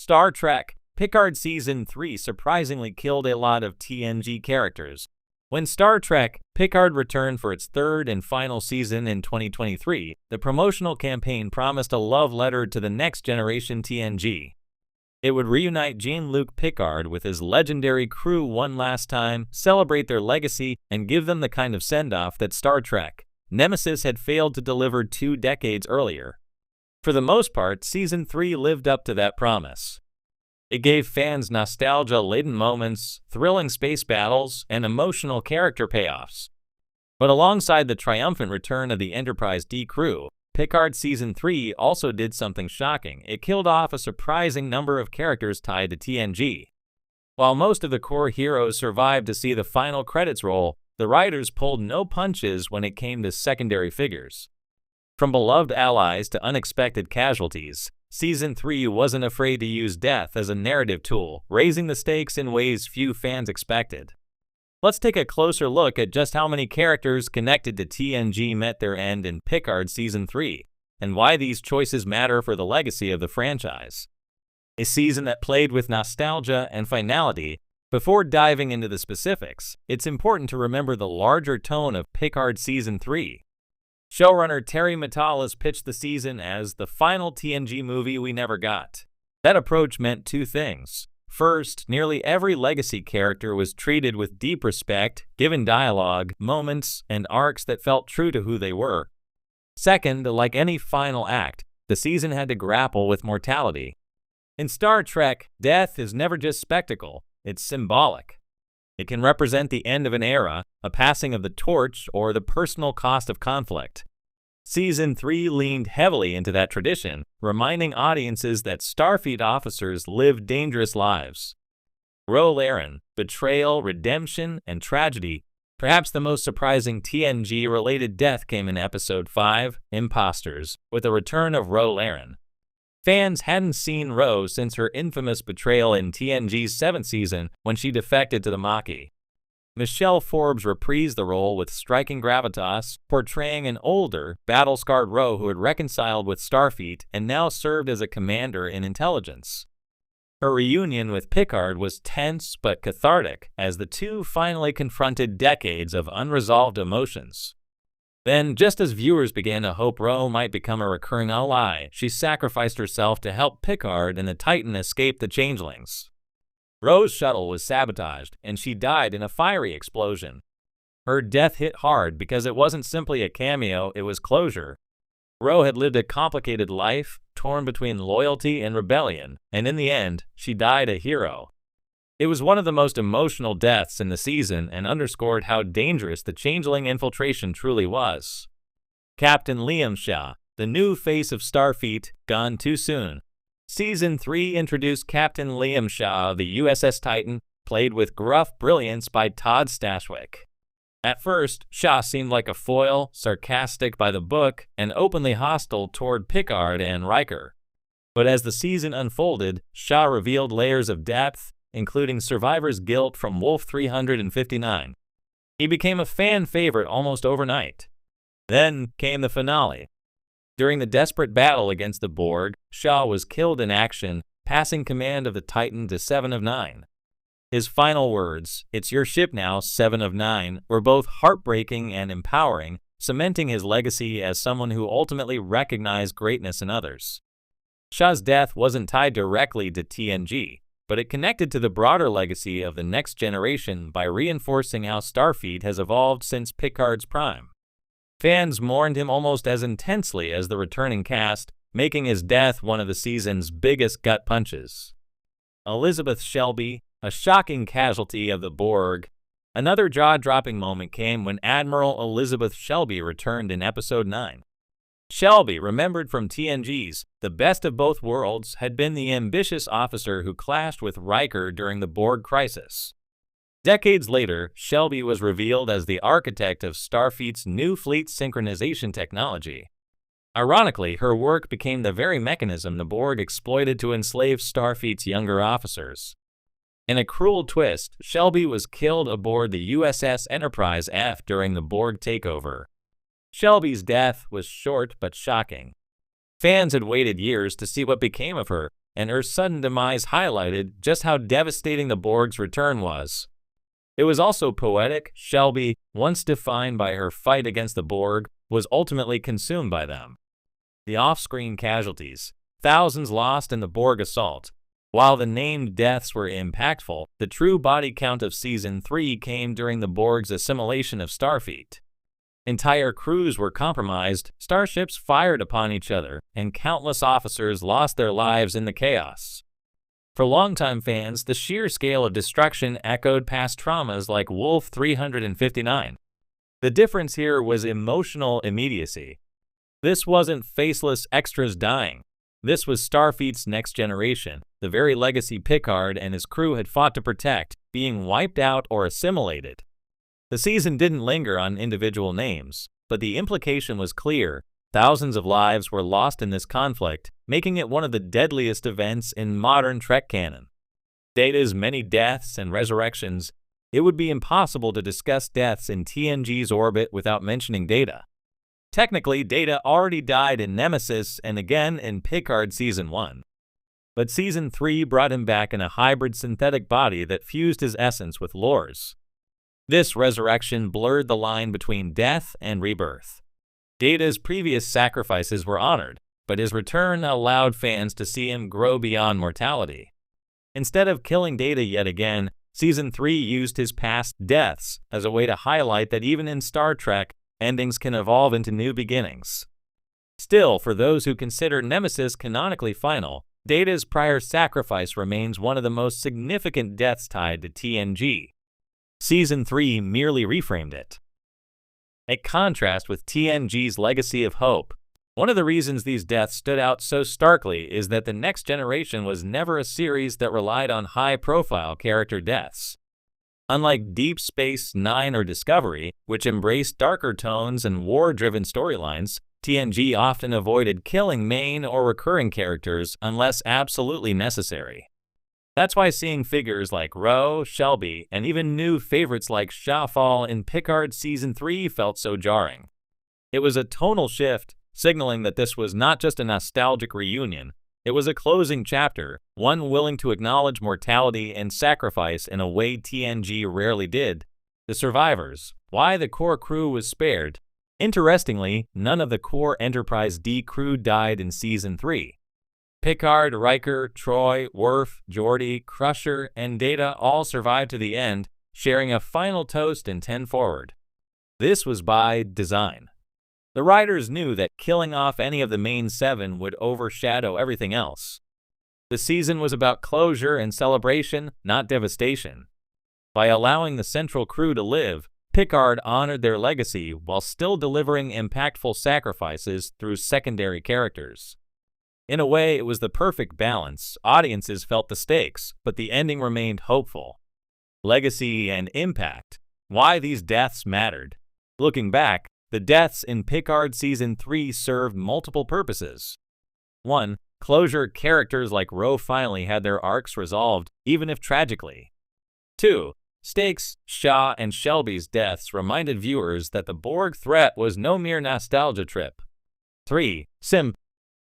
Star Trek Picard Season 3 surprisingly killed a lot of TNG characters. When Star Trek Picard returned for its third and final season in 2023, the promotional campaign promised a love letter to the next generation TNG. It would reunite Jean-Luc Picard with his legendary crew one last time, celebrate their legacy, and give them the kind of send-off that Star Trek Nemesis had failed to deliver 2 decades earlier. For the most part, Season 3 lived up to that promise. It gave fans nostalgia-laden moments, thrilling space battles, and emotional character payoffs. But alongside the triumphant return of the Enterprise D crew, Picard Season 3 also did something shocking. It killed off a surprising number of characters tied to TNG. While most of the core heroes survived to see the final credits roll, the writers pulled no punches when it came to secondary figures. From beloved allies to unexpected casualties, Season 3 wasn't afraid to use death as a narrative tool, raising the stakes in ways few fans expected. Let's take a closer look at just how many characters connected to TNG met their end in Picard Season 3, and why these choices matter for the legacy of the franchise. A season that played with nostalgia and finality. Before diving into the specifics, it's important to remember the larger tone of Picard Season 3. Showrunner Terry Matalas pitched the season as the final TNG movie we never got. That approach meant 2 things. First, nearly every legacy character was treated with deep respect, given dialogue, moments, and arcs that felt true to who they were. Second, like any final act, the season had to grapple with mortality. In Star Trek, death is never just spectacle, it's symbolic. It can represent the end of an era, a passing of the torch, or the personal cost of conflict. Season 3 leaned heavily into that tradition, reminding audiences that Starfleet officers lived dangerous lives. Ro Laren, betrayal, redemption, and tragedy. Perhaps the most surprising TNG-related death came in Episode 5, Imposters, with the return of Ro Laren. Fans hadn't seen Ro since her infamous betrayal in TNG's 7th season when she defected to the Maquis. Michelle Forbes reprised the role with striking gravitas, portraying an older, battle-scarred Ro who had reconciled with Starfleet and now served as a commander in intelligence. Her reunion with Picard was tense but cathartic as the two finally confronted decades of unresolved emotions. Then, just as viewers began to hope Ro might become a recurring ally, she sacrificed herself to help Picard and the Titan escape the changelings. Ro's shuttle was sabotaged, and she died in a fiery explosion. Her death hit hard because it wasn't simply a cameo, it was closure. Ro had lived a complicated life, torn between loyalty and rebellion, and in the end, she died a hero. It was one of the most emotional deaths in the season and underscored how dangerous the changeling infiltration truly was. Captain Liam Shaw, the new face of Starfleet, gone too soon. Season 3 introduced Captain Liam Shaw of the USS Titan, played with gruff brilliance by Todd Stashwick. At first, Shaw seemed like a foil, sarcastic by the book, and openly hostile toward Picard and Riker. But as the season unfolded, Shaw revealed layers of depth, including survivor's guilt from Wolf 359. He became a fan favorite almost overnight. Then came the finale. During the desperate battle against the Borg, Shaw was killed in action, passing command of the Titan to 7 of 9. His final words, "It's your ship now, 7 of 9, were both heartbreaking and empowering, cementing his legacy as someone who ultimately recognized greatness in others. Shaw's death wasn't tied directly to TNG, but it connected to the broader legacy of the next generation by reinforcing how Starfleet has evolved since Picard's prime. Fans mourned him almost as intensely as the returning cast, making his death one of the season's biggest gut punches. Elizabeth Shelby, a shocking casualty of the Borg. Another jaw-dropping moment came when Admiral Elizabeth Shelby returned in Episode 9. Shelby, remembered from TNG's The Best of Both Worlds, had been the ambitious officer who clashed with Riker during the Borg crisis. Decades later, Shelby was revealed as the architect of Starfleet's new fleet synchronization technology. Ironically, her work became the very mechanism the Borg exploited to enslave Starfleet's younger officers. In a cruel twist, Shelby was killed aboard the USS Enterprise F during the Borg takeover. Shelby's death was short but shocking. Fans had waited years to see what became of her, and her sudden demise highlighted just how devastating the Borg's return was. It was also poetic. Shelby, once defined by her fight against the Borg, was ultimately consumed by them. The off-screen casualties, thousands lost in the Borg assault. While the named deaths were impactful, the true body count of Season 3 came during the Borg's assimilation of Starfleet. Entire crews were compromised, starships fired upon each other, and countless officers lost their lives in the chaos. For longtime fans, the sheer scale of destruction echoed past traumas like Wolf 359. The difference here was emotional immediacy. This wasn't faceless extras dying. This was Starfleet's next generation, the very legacy Picard and his crew had fought to protect, being wiped out or assimilated. The season didn't linger on individual names, but the implication was clear. Thousands of lives were lost in this conflict, making it one of the deadliest events in modern Trek canon. Data's many deaths and resurrections. It would be impossible to discuss deaths in TNG's orbit without mentioning Data. Technically, Data already died in Nemesis and again in Picard Season 1. But Season 3 brought him back in a hybrid synthetic body that fused his essence with Lor's. This resurrection blurred the line between death and rebirth. Data's previous sacrifices were honored, but his return allowed fans to see him grow beyond mortality. Instead of killing Data yet again, Season 3 used his past deaths as a way to highlight that even in Star Trek, endings can evolve into new beginnings. Still, for those who consider Nemesis canonically final, Data's prior sacrifice remains one of the most significant deaths tied to TNG. Season 3 merely reframed it. A contrast with TNG's legacy of hope. One of the reasons these deaths stood out so starkly is that The Next Generation was never a series that relied on high-profile character deaths. Unlike Deep Space Nine or Discovery, which embraced darker tones and war-driven storylines, TNG often avoided killing main or recurring characters unless absolutely necessary. That's why seeing figures like Ro, Shelby, and even new favorites like Shafal in Picard Season 3 felt so jarring. It was a tonal shift, signaling that this was not just a nostalgic reunion. It was a closing chapter, one willing to acknowledge mortality and sacrifice in a way TNG rarely did. The survivors, why the core crew was spared. Interestingly, none of the core Enterprise D crew died in Season 3. Picard, Riker, Troy, Worf, Geordi, Crusher, and Data all survived to the end, sharing a final toast in 10 Forward. This was by design. The writers knew that killing off any of the main 7 would overshadow everything else. The season was about closure and celebration, not devastation. By allowing the central crew to live, Picard honored their legacy while still delivering impactful sacrifices through secondary characters. In a way, it was the perfect balance. Audiences felt the stakes, but the ending remained hopeful. Legacy and impact. Why these deaths mattered. Looking back, the deaths in Picard Season 3 served multiple purposes. 1. Closure. Characters like Ro finally had their arcs resolved, even if tragically. 2. Stakes. Shaw and Shelby's deaths reminded viewers that the Borg threat was no mere nostalgia trip. 3.